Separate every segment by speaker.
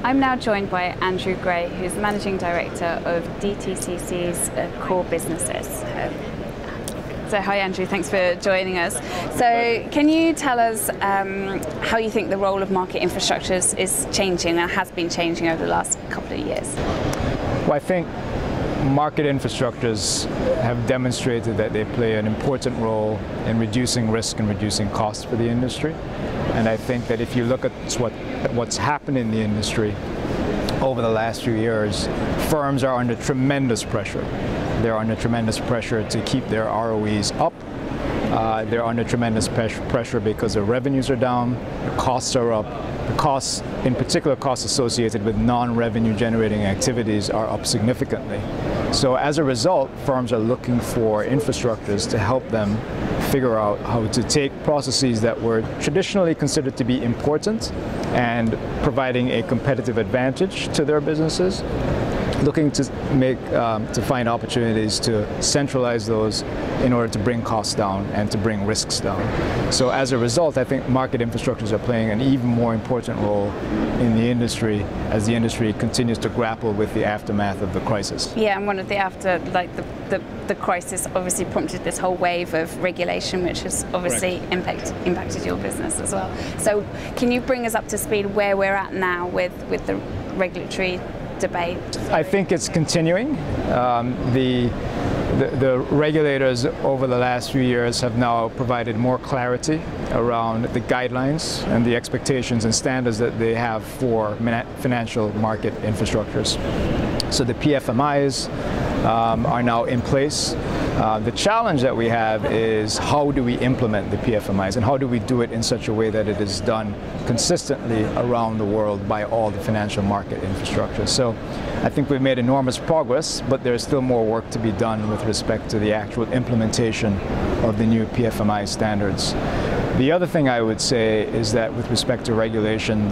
Speaker 1: I'm now joined by Andrew Gray, who's the Managing Director of DTCC's core businesses. So hi Andrew, thanks for joining us. So can you tell us how you think the role of market infrastructures is changing and has been changing over the last couple of years?
Speaker 2: Well, I think market infrastructures have demonstrated that they play an important role in reducing risk and reducing costs for the industry. And I think that if you look at what's happened in the industry over the last few years, firms are under tremendous pressure. They're under tremendous pressure to keep their ROEs up. They're under tremendous pressure because their revenues are down, the costs are up. The costs, in particular costs associated with non-revenue generating activities, are up significantly. So as a result, firms are looking for infrastructures to help them figure out how to take processes that were traditionally considered to be important and providing a competitive advantage to their businesses, looking to find opportunities to centralize those in order to bring costs down and to bring risks down. So as a result, I think market infrastructures are playing an even more important role in the industry as the industry continues to grapple with the aftermath of the crisis.
Speaker 1: Yeah, and one of the the crisis obviously prompted this whole wave of regulation, which has obviously impacted your business as well. So can you bring us up to speed where we're at now with the regulatory debate?
Speaker 2: I think it's continuing. The regulators over the last few years have now provided more clarity around the guidelines and the expectations and standards that they have for financial market infrastructures. So the PFMIs are now in place. The challenge that we have is how do we implement the PFMIs and how do we do it in such a way that it is done consistently around the world by all the financial market infrastructure. So I think we've made enormous progress, but there's still more work to be done with respect to the actual implementation of the new PFMI standards. The other thing I would say is that with respect to regulation,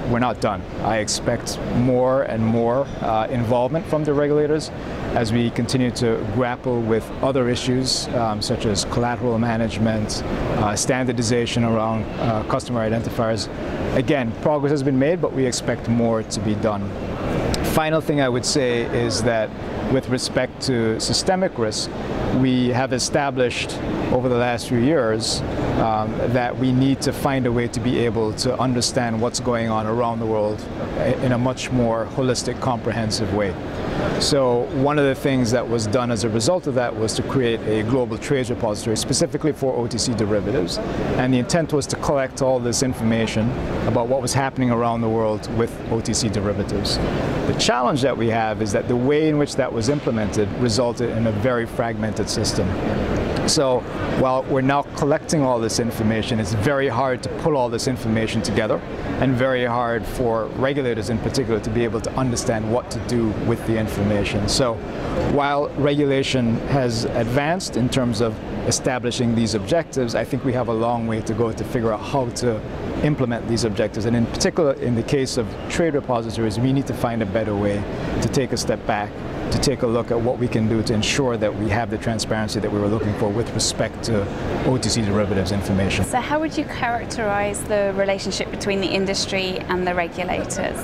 Speaker 2: we're not done. I expect more and more involvement from the regulators as we continue to grapple with other issues such as collateral management, standardization around customer identifiers. Again, progress has been made, but we expect more to be done. Final thing I would say is that with respect to systemic risk, we have established over the last few years that we need to find a way to be able to understand what's going on around the world in a much more holistic, comprehensive way. So one of the things that was done as a result of that was to create a global trades repository specifically for OTC derivatives. And the intent was to collect all this information about what was happening around the world with OTC derivatives. The challenge that we have is that the way in which that was implemented resulted in a very fragmented system. So while we're now collecting all this information, it's very hard to pull all this information together and very hard for regulators in particular to be able to understand what to do with the information. So while regulation has advanced in terms of establishing these objectives, I think we have a long way to go to figure out how to implement these objectives. And in particular, in the case of trade repositories, we need to find a better way to take a step back, to take a look at what we can do to ensure that we have the transparency that we were looking for with respect to OTC derivatives information.
Speaker 1: So how would you characterize the relationship between the industry and the regulators?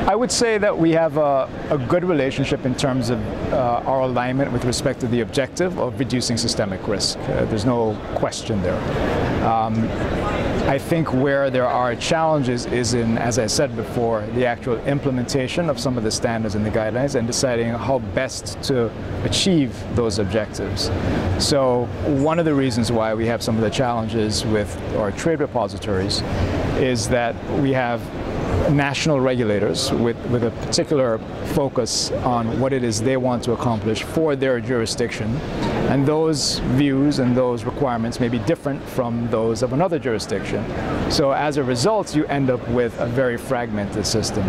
Speaker 2: I would say that we have a good relationship in terms of our alignment with respect to the objective of reducing systemic risk. There's no question there. I think where there are challenges is in, as I said before, the actual implementation of some of the standards and the guidelines and deciding how best to achieve those objectives. So one of the reasons why we have some of the challenges with our trade repositories is that we have national regulators with a particular focus on what it is they want to accomplish for their jurisdiction, and those views and those requirements may be different from those of another jurisdiction. So as a result, you end up with a very fragmented system.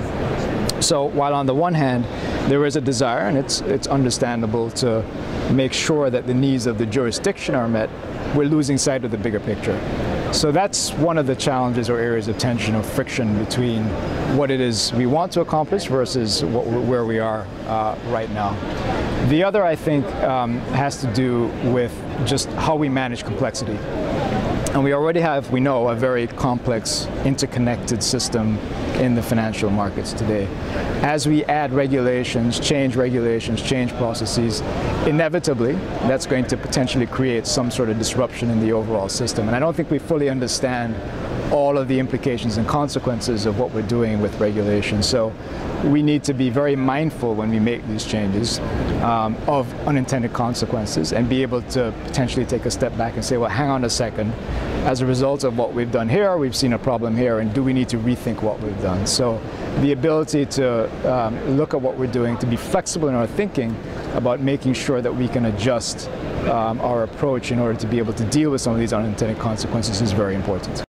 Speaker 2: So while on the one hand there is a desire, and it's understandable, to make sure that the needs of the jurisdiction are met, we're losing sight of the bigger picture. So that's one of the challenges or areas of tension or friction between what it is we want to accomplish versus where we are right now. The other, I think, has to do with just how we manage complexity. And we already have, we know, a very complex, interconnected system in the financial markets today. As we add regulations, change processes, inevitably that's going to potentially create some sort of disruption in the overall system. And I don't think we fully understand all of the implications and consequences of what we're doing with regulation. So we need to be very mindful when we make these changes of unintended consequences, and be able to potentially take a step back and say, well, hang on a second, as a result of what we've done here, we've seen a problem here, and do we need to rethink what we've done? So the ability to look at what we're doing, to be flexible in our thinking about making sure that we can adjust our approach in order to be able to deal with some of these unintended consequences is very important.